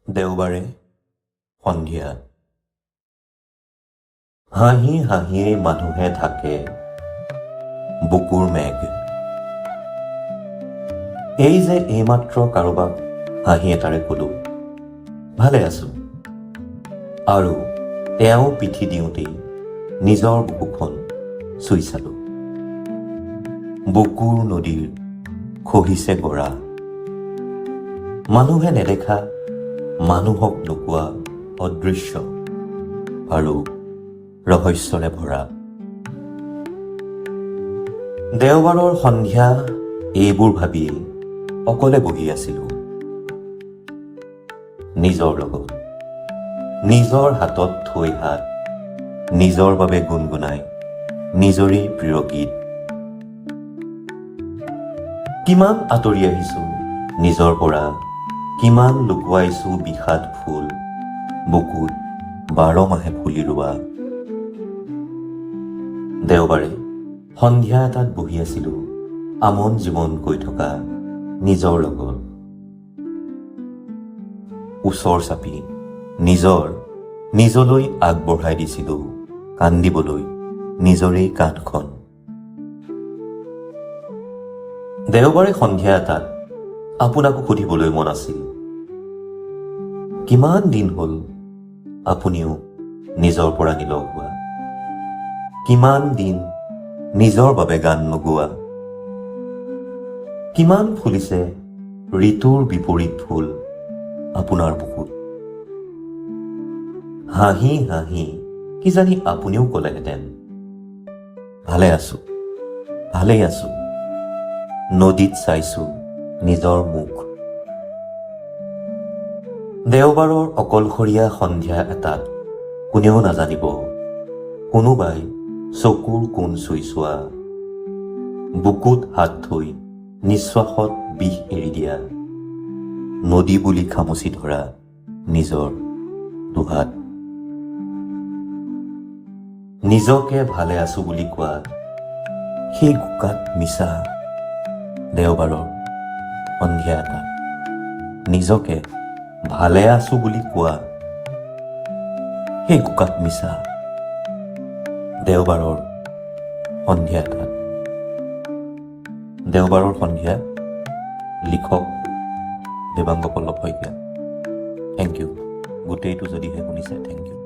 দেওবাৰে সন্ধিয়া হাঁহি হাঁহিয়ে মানুহে থাকে বুকুৰ মেঘ। এই যে এইমাত্ৰ কাৰোবাক হাঁহি এটাৰে কলো ভালে আছো, আৰু তেওঁ পিঠি দিওঁতেই নিজৰ বুকুখন চুই চালো। বুকুৰ নদীৰ খহিছে গৰা, মানুহে নেদেখা মানুহক নোকোৱা অদৃশ্য আৰু ৰহস্যৰে ভৰা। দেওবাৰৰ সন্ধিয়া এইবোৰ ভাবিয়েই অকলে বহি আছিলো নিজৰ লগত, নিজৰ হাতত থৈ হাত, নিজৰ বাবে গুণগুণাই নিজৰেই প্ৰিয় গীত। কিমান আঁতৰি আহিছো নিজৰ পৰা, কিমান লুকুৱাইছো বিষাদ ফুল, বুকুত 12 মাহে ফুলি ৰোৱা। দেওবাৰে সন্ধিয়া এটাত বহি আছিলো আমন জীৱন কৈ থকা নিজৰ লগত, ওচৰ চাপি নিজলৈ আগবঢ়াই দিছিলো কান্দিবলৈ নিজৰেই কান্ধখন। দেওবাৰে সন্ধিয়া এটাত আপোনাকো সুধিবলৈ মন আছিল, কিমান দিন হ'ল আপুনিও নিজৰ পৰা নিলগ হোৱা, কিমান দিন নিজৰ বাবে গান নোগোৱা, কিমান ফুলিছে ঋতুৰ বিপৰীত ফুল আপোনাৰ বুকুত। হাঁহি হাঁহি কিজানি আপুনিও ক'লেহেঁতেন ভালেই আছো, নদীত চাইছো নিজৰ মুখ। দেওবাৰৰ অকলশৰীয়া সন্ধিয়া এটাত কোনেও নাজানিব কোনোবাই চকুৰ কোণ চুই চোৱা, বুকুত হাত থৈ নিশ্বাসত বিষ এৰি দিয়া, নদী বুলি খামুচি ধৰা নিজৰ দুহাত। নিজকে ভালে আছো বুলি কোৱা সেই বোকাত মিছা দেওবাৰৰ সন্ধিয়া এটাত, নিজকে ভালে আছো বুলি কোৱা সেই বোকাত মিছা দেওবাৰৰ সন্ধিয়া এটাত। দেওবাৰৰ সন্ধিয়া, লিখক দেৱাংগ পল্লৱ শইকীয়া। Thank you. গোটেইটো যদিহে শুনিছে থেংক ইউ।